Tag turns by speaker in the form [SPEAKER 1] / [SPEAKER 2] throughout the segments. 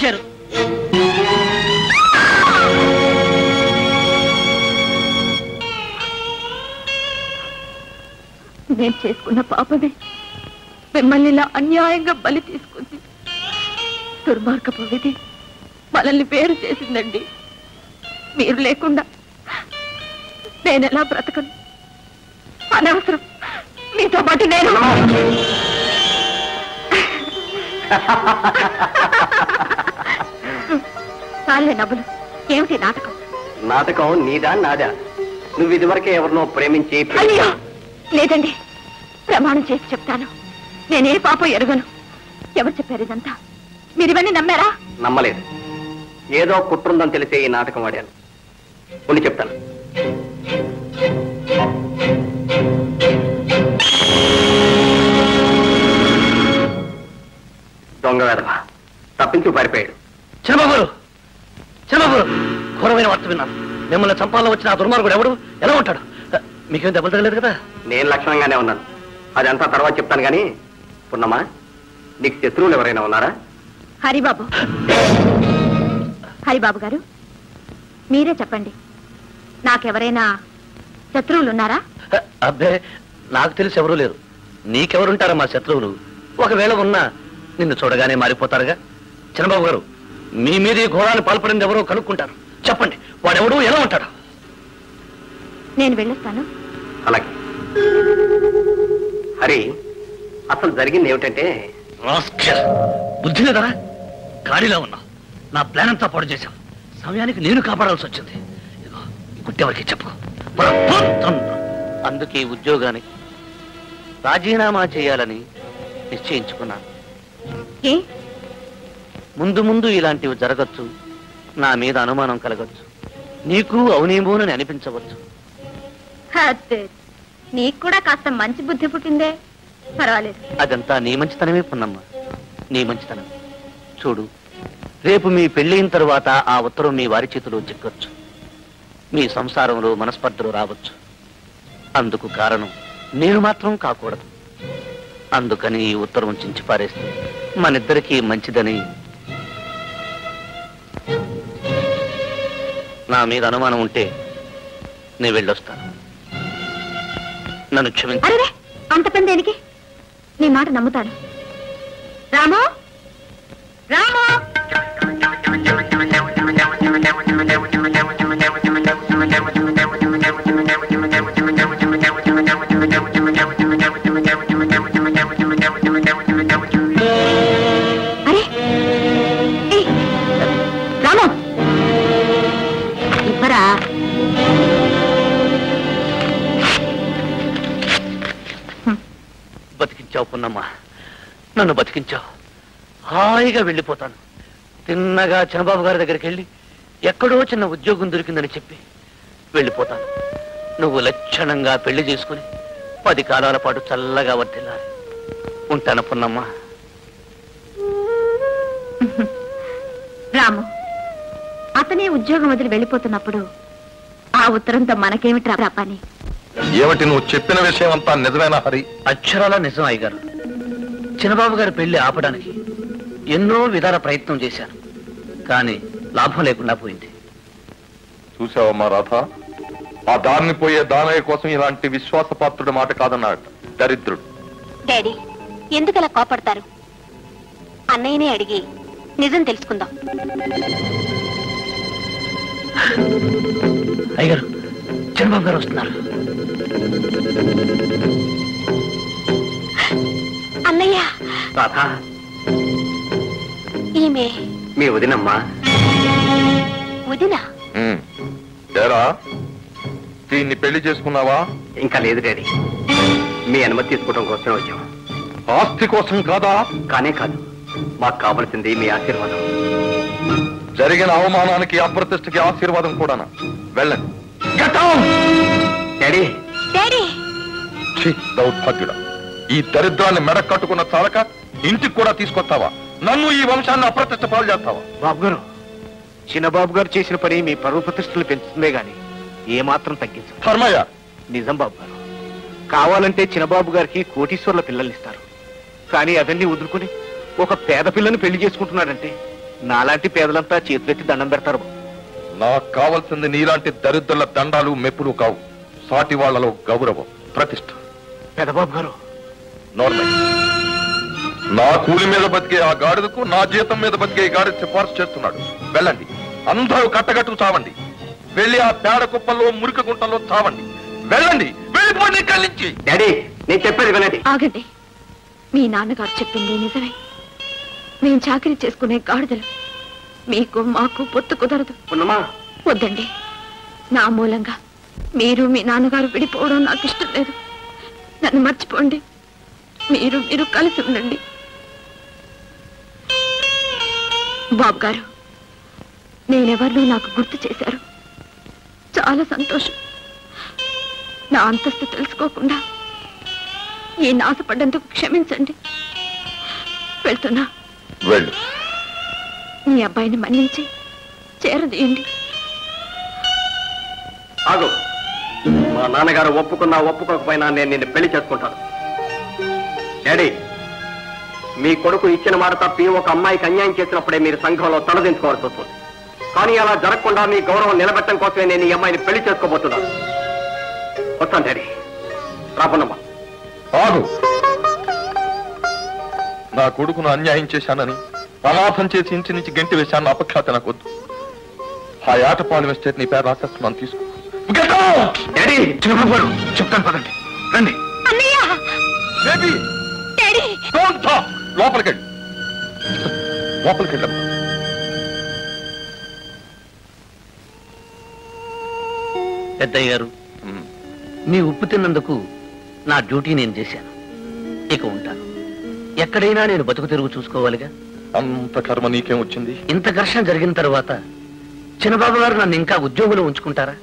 [SPEAKER 1] వచ్చారు.
[SPEAKER 2] నేను చేసుకున్న పాపమే మిమ్మల్ని ఇలా అన్యాయంగా బలి తీసుకుంది. దుర్మార్గపు విధి మనల్ని వేరు చేసిందండి. మీరు లేకుండా నేనెలా బ్రతకను? అనవసరం మీతో పాటు నేను. చాలే నవ్వులు. ఏమిటి నాటకం?
[SPEAKER 3] నాటకం నీదా నాదా? నువ్వు ఇదివరకే ఎవరినో ప్రేమించి
[SPEAKER 2] అయ్యో లేదండి, ప్రమాణం చేసి చెప్తాను. నేనే పాపం ఎరుగను. ఎవరు చెప్పారు ఇదంతా? మీరు ఇవన్నీ నమ్మారా?
[SPEAKER 3] నమ్మలేదు. ఏదో కుట్రుందని తెలిసే ఈ నాటకం ఆడాను. ఉండి చెప్తాను. దొంగ వేదవా తప్పించు పారిపోయాడు.
[SPEAKER 1] చంద్రబాబు చంద్రబాబు, ఘోరమైన వార్త విన్నాను. మిమ్మల్ని చంపాలని వచ్చిన ఆ దుర్మార్గుడు ఎవడు? ఎలా ఉంటాడు? మీకేం దెబ్బలు తగలేదు కదా?
[SPEAKER 3] నేను లక్షణంగానే ఉన్నాను. అదంతా తర్వాత చెప్తాను కానీ పున్నమ్మా, నీకు శత్రువులు ఎవరైనా ఉన్నారా?
[SPEAKER 2] హరిబాబు. హరిబాబు గారు మీరే చెప్పండి, నాకెవరైనా శత్రువులు ఉన్నారా?
[SPEAKER 1] అబ్బే, నాకు తెలిసి ఎవరూ లేరు. నీకెవరుంటారా మా శత్రువులు? ఒకవేళ ఉన్నా నిన్ను చూడగానే మారిపోతారుగా. చంద్రబాబు గారు, మీ మీద ఈ ఘోరాన్ని పాల్పడింది ఎవరో కనుక్కుంటారు. చెప్పండి, వాడెవడు, ఎలా ఉంటాడు?
[SPEAKER 2] నేను వెళ్ళొస్తాను.
[SPEAKER 3] అలాగే. హరి, అసలు జరిగింది ఏమిటంటే,
[SPEAKER 1] బుద్ధి లేదరా? గాడిలో ఉన్నా నా ప్లాన్ అంతా పాడు చేశాం. సమయానికి నేను కాపాడాల్సి వచ్చింది. గుట్టెవరికి చెప్పు. అందుకే ఉద్యోగానికి రాజీనామా చేయాలని నిశ్చయించుకున్నాను. ముందు ముందు ఇలాంటివి జరగచ్చు, నా మీద అనుమానం కలగచ్చు, నీకు అవునేమోనని అనిపించవచ్చు.
[SPEAKER 2] నీకు కూడా కాస్త మంచి బుద్ధి పుట్టిందే, పర్వాలేదు.
[SPEAKER 1] అదంతా నీ మంచితనమే పున్నమ్మ, నీ మంచితనం. చూడు, రేపు మీ పెళ్ళైన తరువాత ఆ ఉత్తరం మీ వారి చేతిలో చిక్కచ్చు. మీ సంసారంలో మనస్పర్ధలు రావచ్చు. అందుకు కారణం నేను మాత్రం కాకూడదు. అందుకని ఈ ఉత్తరం చించి పారేస్తే మనిద్దరికీ మంచిదని. నా మీద అనుమానం ఉంటే నేను వెళ్ళొస్తాను. నన్ను క్షమించు.
[SPEAKER 2] అంత పని దేనికి? నీ మాట నమ్ముతాను. రాము, రాము. అరే రాము, ఇవ్వరా?
[SPEAKER 1] బతికించావు పున్నమ్మ, నన్ను బతికించావు. హాయిగా వెళ్ళిపోతాను. తిన్నగా చంద్రబాబు గారి దగ్గరికి వెళ్ళి ఎక్కడో చిన్న ఉద్యోగం దొరికిందని చెప్పి వెళ్ళిపోతాను. నువ్వు లక్షణంగా పెళ్లి చేసుకుని 10 కాలాల పాటు చల్లగా వర్తిల్లాలి. ఉంటాను పున్నమ్మ.
[SPEAKER 2] రాము, అతనే ఉద్యోగం వదిలి వెళ్ళిపోతున్నప్పుడు ఆ ఉత్తరంతో మనకేమిట్రా పని?
[SPEAKER 4] ఏమిటి నువ్వు చెప్పిన విషయం అంతా నిజమేనా హరి?
[SPEAKER 1] అక్షరాల నిజం అయ్యగారు. చిన్నబాబు గారి పెళ్లి ఆపడానికి ఎన్నో విధాల ప్రయత్నం చేశాను, కానీ లాభం లేకుండా పోయింది.
[SPEAKER 4] చూసావమ్మా రాధ, ఆ దారిని పోయే దానయ్య కోసం ఇలాంటి విశ్వాసపాత్రుడి మాట కాదన్నాడు దరిద్రుడు.
[SPEAKER 2] డాడీ, ఎందుకలా కోపడతారు? అన్నయ్యనే అడిగి నిజం తెలుసుకుందాం.
[SPEAKER 1] అయ్యగారు, చంద్రబాబు గారు వస్తున్నారు.
[SPEAKER 2] అన్నయ్య.
[SPEAKER 3] రాధా,
[SPEAKER 2] ఈమె
[SPEAKER 3] మీ వదినమ్మా.
[SPEAKER 2] వదినా?
[SPEAKER 4] ఏరా, దీన్ని పెళ్లి చేసుకున్నావా?
[SPEAKER 3] ఇంకా లేదు డాడీ, మీ అనుమతి తీసుకోవడం కోసమే వచ్చాం.
[SPEAKER 4] ఆస్తి కోసం కాదా?
[SPEAKER 3] కానే కాదు, మాకు కావలసింది మీ ఆశీర్వాదం.
[SPEAKER 4] జరిగిన అవమానానికి అప్రతిష్టకి ఆశీర్వాదం కూడానా? వెళ్ళండి.
[SPEAKER 3] Daddy,
[SPEAKER 2] daddy.
[SPEAKER 4] దౌర్భాగ్యుడా, ఈ దరిద్రాన్ని మెడ కట్టుకున్న చాలక ఇంటికి కూడా తీసుకొస్తావా? నన్ను ఈ వంశాన్ని అప్రతిష్ట పాలు చేస్తావా?
[SPEAKER 5] బాబు గారు, చిన్నబాబు గారు చేసిన పని మీ పరువు ప్రతిష్టలు పెంచుతుందే గాని ఏమాత్రం తగ్గించదు.
[SPEAKER 4] ధర్మయ్య,
[SPEAKER 5] నిజం బాబు గారు. కావాలంటే చిన్నబాబు గారికి కోటీశ్వర్ల పిల్లల్ని ఇస్తారు, కానీ అవన్నీ వదులుకుని ఒక పేద పిల్లని పెళ్లి చేసుకుంటున్నాడంటే నాలాంటి పేదలంతా చేతులెత్తి దండం పెడతారు బాబు.
[SPEAKER 4] నాకు కావాల్సింది నీలాంటి దరిద్రుల దండాలు మెప్పులు కావు, సాటి వాళ్లలో గౌరవం, ప్రతిష్ట.
[SPEAKER 5] పెదబాబు గారు,
[SPEAKER 4] నార్మల్. నా కూలి మీద బతికే ఆ గాడిదకు నా జీతం మీద బతికే ఈ గాడిద సిఫార్సు చేస్తున్నాడు. వెళ్ళండి, అందరూ కట్టగట్టు చావండి. వెళ్ళి ఆ పేడ కుప్పల్లో మురికి గుంటల్లో చావండి. వెళ్ళండి, వెళ్ళిపోండి ఇక్కడి నుంచి.
[SPEAKER 3] డాడీ, నేను చెప్పేది వినండి.
[SPEAKER 2] ఆగండి. మీ నాన్నగారు చెప్పింది నిజమే. మేము చాకరీ చేసుకునే గాడిదలు. మీకు మాకు పొత్తు కుదరదు.
[SPEAKER 3] ఉన్నమా,
[SPEAKER 2] వద్దండి. నా మూలంగా మీరు మీ నాన్నగారు విడిపోవడం నాకు ఇష్టం లేదు. నన్ను మర్చిపోండి. మీరు కలిసి ఉండండి. బాబు గారు, నేనెవరినో నాకు గుర్తు చేశారు. చాలా సంతోషం. నా అంతస్తు తెలుసుకోకుండా ఈ నాశపడ్డందుకు క్షమించండి. వెళ్తున్నా.
[SPEAKER 4] వెళ్ళు.
[SPEAKER 2] మీ అబ్బాయిని మన్నించి చేరదీయండి.
[SPEAKER 3] ఆగు. మా నాన్నగారు ఒప్పుకున్నా ఒప్పుకోకపోయినా నేను నిన్ను పెళ్లి చేసుకుంటాను. డాడీ, మీ కొడుకు ఇచ్చిన మాట తప్పి ఒక అమ్మాయికి అన్యాయం చేసినప్పుడే మీరు సంఘంలో తలదించుకోవాల్సి వస్తుంది. కానీ అలా జరగకుండా మీ గౌరవం నిలబెట్టడం కోసమే నేను ఈ అమ్మాయిని పెళ్లి చేసుకోబోతున్నాను. వస్తాను డాడీ. రాపన్నమ్మా.
[SPEAKER 4] ఆగు. నా కొడుకును అన్యాయం చేశానని, అనాథం చేసి ఇంటి నుంచి గెంటి వేశాను అపఖ్యాత నాకు వద్దు. ఆ ఆటపాలెం ఎస్టేట్ నీ పేరు రాసేస్తున్నాను, తీసుకో.
[SPEAKER 5] డాడీ, చిన్నబాబు గారు, చెప్తాను పదండి. రండి.
[SPEAKER 4] Baby, don't talk. లోపలికెళ్ళి, లోపలికెళ్ళమ్మా.
[SPEAKER 1] పెద్దయ్య గారు, మీ ఉప్పు తిన్నందుకు నా డ్యూటీ నేను చేశాను. ఇక ఉంటాను. ఎక్కడైనా నేను బతుకు తెరుగు చూసుకోవాలిగా.
[SPEAKER 4] అంత కర్మ నీకేం వచ్చింది?
[SPEAKER 1] ఇంత ఘర్షణ జరిగిన తర్వాత చిన్నబాబు గారు నన్ను ఇంకా ఉద్యోగంలో ఉంచుకుంటారా?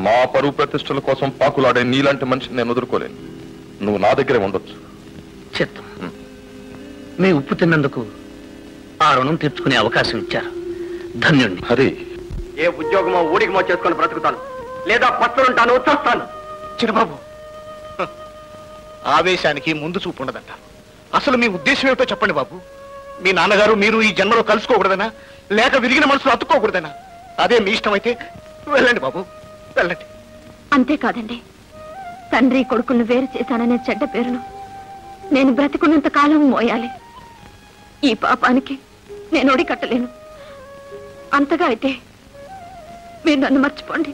[SPEAKER 4] మా పరువు ప్రతిష్టల కోసం పాకులాడే నీలాంటి మనిషిని నేను వదులుకోలేను. నువ్వు నా దగ్గరే ఉండొచ్చు.
[SPEAKER 1] చిత్తం. మీ ఉప్పు తిన్నందుకు ఆ రుణం తీర్చుకునే అవకాశం ఇచ్చారు. ధన్యుణ్ణి.
[SPEAKER 4] హరి,
[SPEAKER 3] ఏ ఉద్యోగమో ఊడికమో చేసుకొని బ్రతుకుతాను, లేదా పట్టులుంటాను, వచ్చేస్తాను.
[SPEAKER 5] చిన్నబాబు, ఆవేశానికి ముందు చూపు ఉండదంట. అసలు మీ ఉద్దేశం ఏమిటో చెప్పండి బాబు. మీ నాన్నగారు మీరు ఈ జన్మలో కలుసుకోకూడదనా, లేక విరిగిన మనసులో అతుక్కోకూడదనా? అదే మీ ఇష్టమైతే వెళ్ళండి బాబు, వెళ్ళండి.
[SPEAKER 2] అంతేకాదండి, తండ్రి కొడుకులను వేరు చేశాననే చెడ్డ పేరును నేను బ్రతికున్నంత కాలం మోయాలి. ఈ పాపానికి నేను ఒడికట్టలేను. అంతగా అయితే మీరు నన్ను మర్చిపోండి.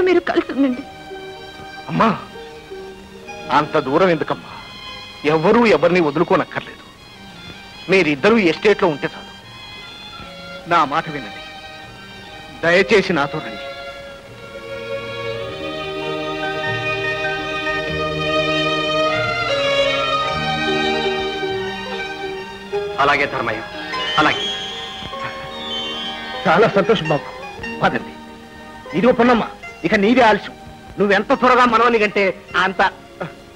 [SPEAKER 2] మీరు కలిసి ఉండండి.
[SPEAKER 5] అమ్మా, అంత దూరం ఎందుకమ్మా? ఎవరూ ఎవరిని వదులుకోనక్కర్లేదు. మీరిద్దరూ ఎస్టేట్లో ఉంటే చాలు. నా మాట వినండి, దయచేసి నాతో రండి.
[SPEAKER 3] అలాగే ధర్మయ్య, అలాగే.
[SPEAKER 5] చాలా సంతోషం బాబు, పదండి. ఇదిగో పొన్నమ్మ, ఇక నీదే ఆలస్యం. నువ్వెంత త్వరగా మనవని కంటే అంత.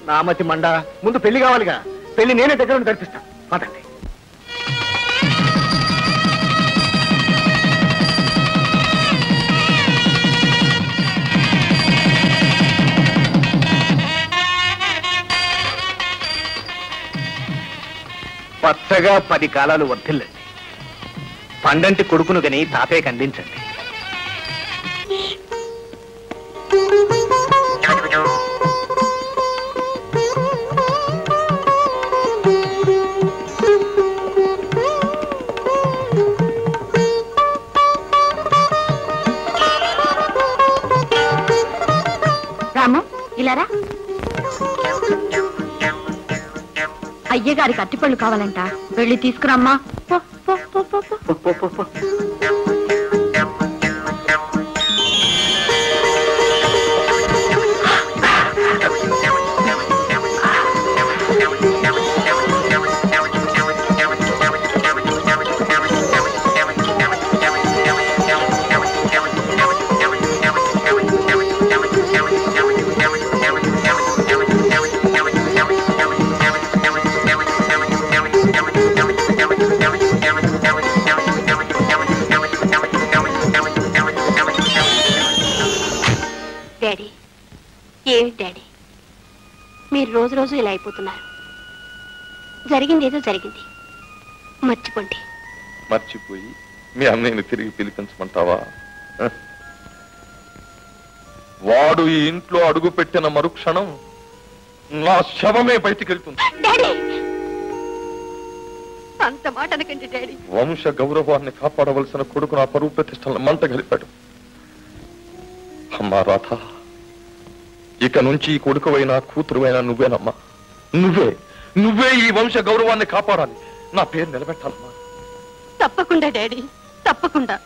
[SPEAKER 5] నామతి మండ, ముందు పెళ్లి కావాలిగా. పెళ్లి నేనే దగ్గర నుండి జరిపిస్తాను, పదండి. పచ్చగా 10 కాలాలు వర్ధిల్లండి. పండంటి కొడుకును గని తాతయ్యకి అందించండి.
[SPEAKER 2] రాము, ఇలారా. అయ్యగారికి అట్టిపళ్ళు కావాలంట, వెళ్ళి తీసుకురామ్మా. డాడీ, ఏమి డాడీ, మీరు రోజు రోజు ఇలా అయిపోతున్నారు. జరిగింది ఏదో జరిగింది, మర్చిపోండి.
[SPEAKER 4] మర్చిపోయి మీ అన్నయ్యని తిరిగి పిలిపించమంటావా? వాడు ఈ ఇంట్లో అడుగు పెట్టిన మరుక్షణం నా శవమే బయటికి వెళ్తుంది.
[SPEAKER 2] డాడీ, అంత మాట అనకండి డాడీ.
[SPEAKER 4] వంశ గౌరవాన్ని కాపాడవలసిన కొడుకు నా పరువు ప్రతిష్టలను మంట గలిపాడు. అమ్మా రాధ, ఇక నుంచి ఈ కొడుకువైనా కూతురువైనా నువ్వేనమ్మా. నువ్వే ఈ వంశ గౌరవాన్ని కాపాడాలి, నా పేరు నిలబెట్టాలమ్మా.
[SPEAKER 2] తప్పకుండా డాడీ, తప్పకుండా.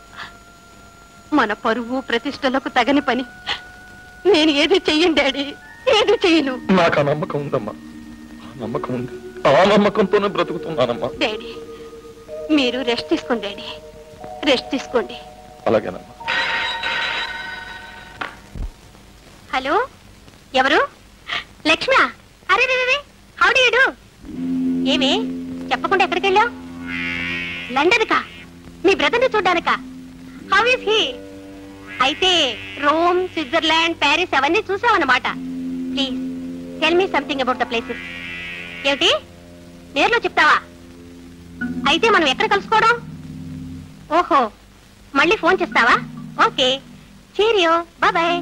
[SPEAKER 2] మన పరువు ప్రతిష్టలకు తగని పని నేను ఏది చెయ్యను డాడీ, ఏది చెయ్యను.
[SPEAKER 4] నాకు ఆ నమ్మకం ఉందమ్మా, ఆ నమ్మకం ఉంది. ఆ నమ్మకంతోనే బ్రతుకుతున్నానమ్మా.
[SPEAKER 2] డాడీ, మీరు రెస్ట్ తీసుకోండి డాడీ, రెస్ట్ తీసుకోండి.
[SPEAKER 4] అలాగేనమ్మా.
[SPEAKER 2] హలో, ఎవరు? లక్ష్మ. అరే రే, హౌ డు యు డు? ఏమి చెప్పకుండా ఎక్కడికి వెళ్ళావు? లండన్ కా? మీ బ్రదర్ని చూడ్డానికా? How is he? అయితే రోమ్, స్విట్జర్లాండ్, ప్యారిస్ అవన్నీ చూసావన్నమాట. Please tell me something about the places. ఏమిటి, నేర్లో చెప్తావా? అయితే మనం ఎక్కడ కలుసుకోవడం? ఓహో, మళ్ళీ ఫోన్ చేస్తావా? Okay, cheerio, bye.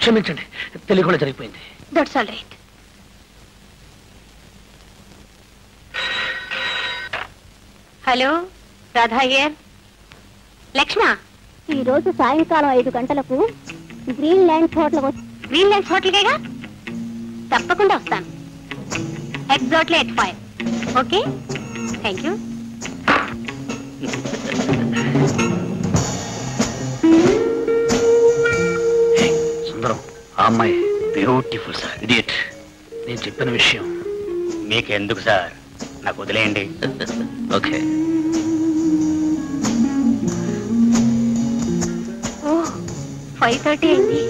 [SPEAKER 1] క్షమించండి, తెలియకుండా జరిగిపోయింది.
[SPEAKER 2] That's all right. Hello, Radha here. Lakshma,
[SPEAKER 6] ఈ రోజు సాయంకాలం 5 గంటలకు గ్రీన్లాండ్
[SPEAKER 2] హోటల్కేగా? తప్పకుండా వస్తాను. Exactly at 5. Okay, thank you.
[SPEAKER 1] Sundaram, ఆ అమ్మాయి బ్యూటిఫుల్ సార్. ఇడియట్. నేను చెప్పిన విషయం
[SPEAKER 7] మీకెందుకు సార్, నాకు వదిలేయండి.
[SPEAKER 1] ఓకే.
[SPEAKER 2] ఓ, 5:30 అయింది.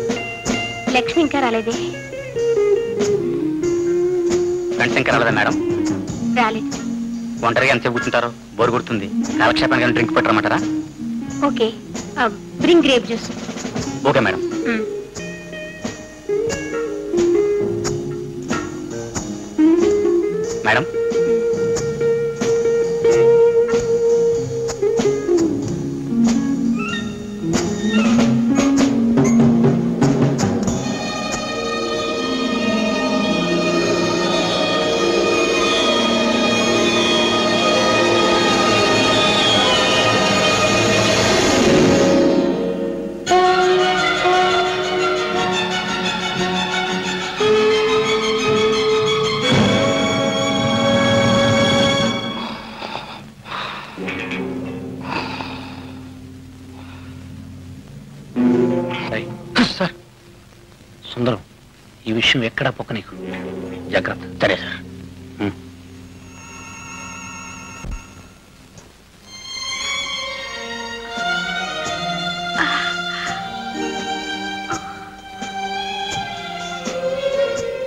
[SPEAKER 2] లక్ష్మి ఇంకా రాలేదే?
[SPEAKER 7] ఫ్రెండ్స్ ఇంకా రాలేదా మేడం?
[SPEAKER 2] రాలేదు.
[SPEAKER 7] ఒంటరిగా ఎంతసేపు కూర్చుంటారు? బోరు కొడుతుంది. కాలక్షేపానికి డ్రింక్ పెట్టరమంటారా?
[SPEAKER 2] Okay, bring grape juice.
[SPEAKER 7] Okay madam. Madam,
[SPEAKER 1] sir, Sundaram, ఈ విషయం ఎక్కడా పొక్క నీకు. జాగ్రత్త.
[SPEAKER 7] సరే సార్.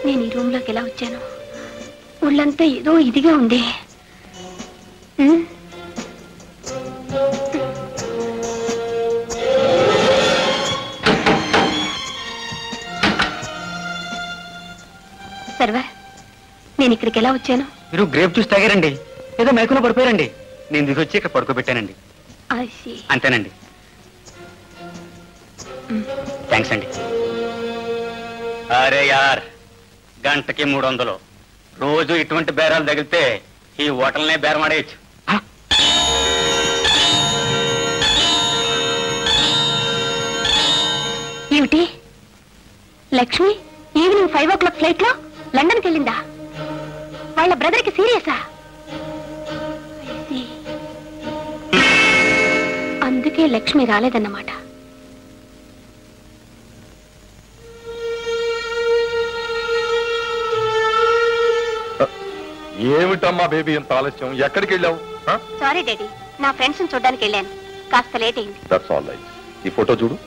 [SPEAKER 2] నేను ఈ రూమ్ లోకి ఎలా వచ్చాను? ఒళ్ళంతా ఏదో ఇదిగా ఉంది. సర్వర్, నేను ఇక్కడికి ఎలా వచ్చాను?
[SPEAKER 7] మీరు గ్రేప్ జ్యూస్ తాగారండి, ఏదో మైకులో పడిపోయారండి. నేను దిగి వచ్చి ఇక్కడ పడుకోబెట్టానండి. అంతేనండి. థ్యాంక్స్ అండి. అరే యార్, గంటకి 300. రోజు ఇటువంటి బేరాలు తగిలితే ఈ హోటల్నే బేరమాడేయచ్చు.
[SPEAKER 2] ఏమిటి, లక్ష్మి ఈవినింగ్ 5 o'clock ఫ్లైట్ లో లండన్కి వెళ్ళిందా? వాళ్ళ బ్రదర్ కి సీరియసా? అందుకే లక్ష్మి రాలేదన్నమాట.
[SPEAKER 4] ఏమిటమ్మా బేబీ, ఇంత ఆలస్యం? ఎక్కడికి వెళ్ళావు?
[SPEAKER 2] సారీ డాడీ, నా ఫ్రెండ్స్ చూడడానికి వెళ్ళాను, కాస్త లేట్ అయింది.
[SPEAKER 4] That's all right. ఈ ఫోటో చూడు.